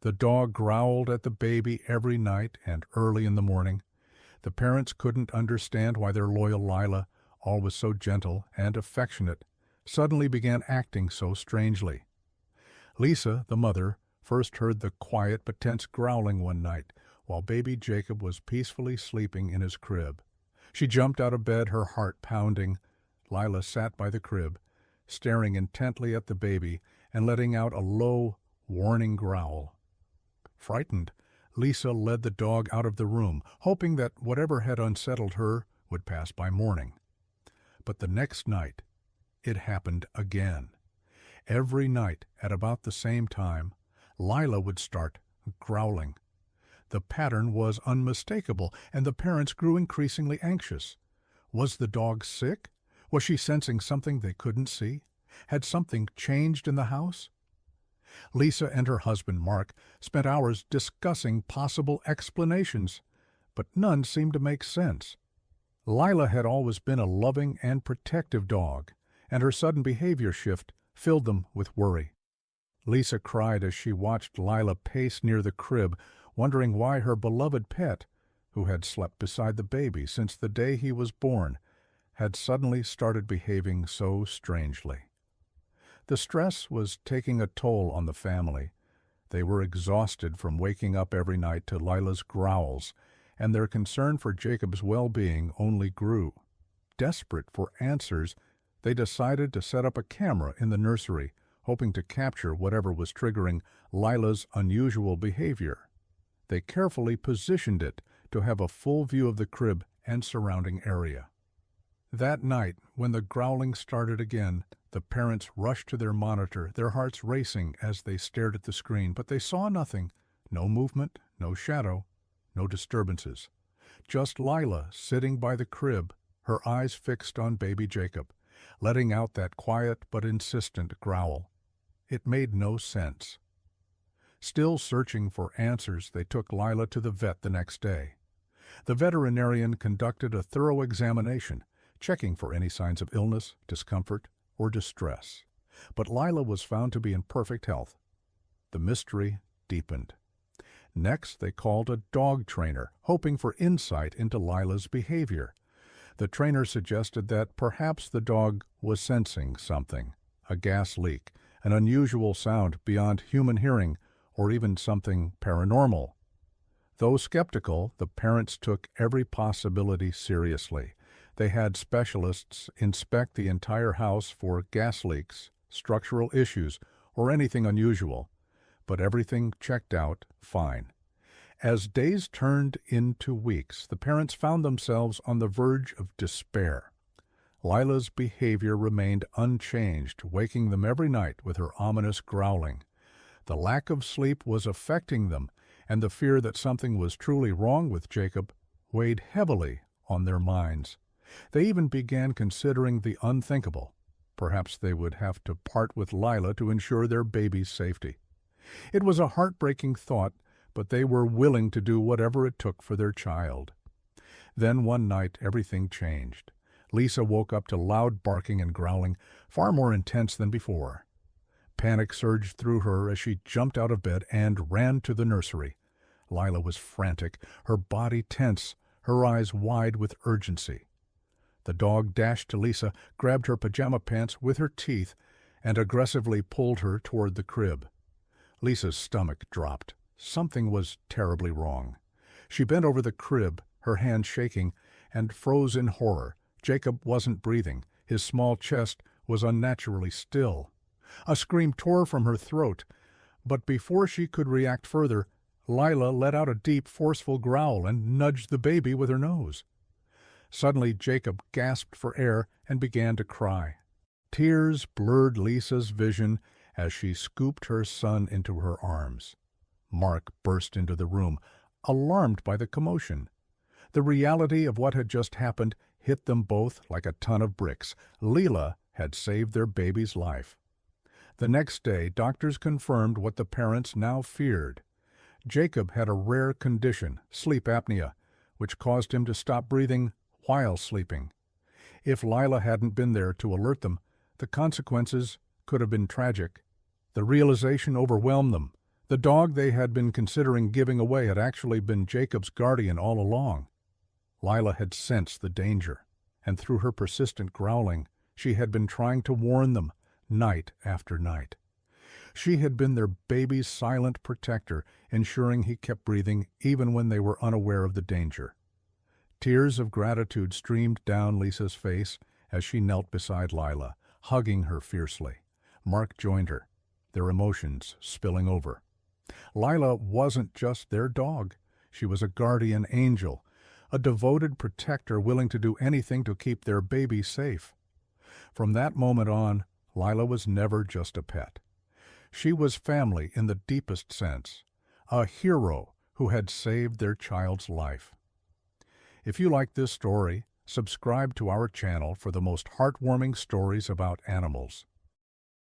The dog growled at the baby every night and early in the morning. The parents couldn't understand why their loyal Lila, always so gentle and affectionate, suddenly began acting so strangely. Lisa, the mother, first heard the quiet but tense growling one night while baby Jacob was peacefully sleeping in his crib. She jumped out of bed, her heart pounding. Lila sat by the crib, staring intently at the baby and letting out a low, warning growl. Frightened, Lisa led the dog out of the room, hoping that whatever had unsettled her would pass by morning. But the next night, it happened again. Every night, at about the same time, Lila would start growling. The pattern was unmistakable, and the parents grew increasingly anxious. Was the dog sick? Was she sensing something they couldn't see? Had something changed in the house? Lisa and her husband, Mark, spent hours discussing possible explanations, but none seemed to make sense. Lila had always been a loving and protective dog, and her sudden behavior shift filled them with worry. Lisa cried as she watched Lila pace near the crib, wondering why her beloved pet, who had slept beside the baby since the day he was born, had suddenly started behaving so strangely. The stress was taking a toll on the family. They were exhausted from waking up every night to Lila's growls, and their concern for Jacob's well-being only grew. Desperate for answers, they decided to set up a camera in the nursery, hoping to capture whatever was triggering Lila's unusual behavior. They carefully positioned it to have a full view of the crib and surrounding area. That night, when the growling started again, the parents rushed to their monitor, their hearts racing as they stared at the screen, but they saw nothing. No movement, no shadow, no disturbances. Just Lila sitting by the crib, her eyes fixed on baby Jacob, letting out that quiet but insistent growl. It made no sense. Still searching for answers, they took Lila to the vet the next day. The veterinarian conducted a thorough examination, checking for any signs of illness, discomfort, or distress. But Lila was found to be in perfect health. The mystery deepened. Next, they called a dog trainer, hoping for insight into Lila's behavior. The trainer suggested that perhaps the dog was sensing something, a gas leak, an unusual sound beyond human hearing, or even something paranormal. Though skeptical, the parents took every possibility seriously. They had specialists inspect the entire house for gas leaks, structural issues, or anything unusual, but everything checked out fine. As days turned into weeks, the parents found themselves on the verge of despair. Lila's behavior remained unchanged, waking them every night with her ominous growling. The lack of sleep was affecting them, and the fear that something was truly wrong with Jacob weighed heavily on their minds. They even began considering the unthinkable. Perhaps they would have to part with Lila to ensure their baby's safety. It was a heartbreaking thought, but they were willing to do whatever it took for their child. Then one night everything changed. Lisa woke up to loud barking and growling, far more intense than before. Panic surged through her as she jumped out of bed and ran to the nursery. Lila was frantic, her body tense, her eyes wide with urgency. The dog dashed to Lisa, grabbed her pajama pants with her teeth, and aggressively pulled her toward the crib. Lisa's stomach dropped. Something was terribly wrong. She bent over the crib, her hands shaking, and froze in horror. Jacob wasn't breathing. His small chest was unnaturally still. A scream tore from her throat, but before she could react further, Lila let out a deep, forceful growl and nudged the baby with her nose. Suddenly, Jacob gasped for air and began to cry. Tears blurred Lisa's vision as she scooped her son into her arms. Mark burst into the room, alarmed by the commotion. The reality of what had just happened hit them both like a ton of bricks. Lila had saved their baby's life. The next day, doctors confirmed what the parents now feared. Jacob had a rare condition, sleep apnea, which caused him to stop breathing while sleeping. If Lila hadn't been there to alert them, the consequences could have been tragic. The realization overwhelmed them. The dog they had been considering giving away had actually been Jacob's guardian all along. Lila had sensed the danger, and through her persistent growling, she had been trying to warn them, night after night. She had been their baby's silent protector, ensuring he kept breathing even when they were unaware of the danger. Tears of gratitude streamed down Lisa's face as she knelt beside Lila, hugging her fiercely. Mark joined her, their emotions spilling over. Lila wasn't just their dog. She was a guardian angel, a devoted protector willing to do anything to keep their baby safe. From that moment on, Lila was never just a pet. She was family in the deepest sense, a hero who had saved their child's life. If you like this story, subscribe to our channel for the most heartwarming stories about animals.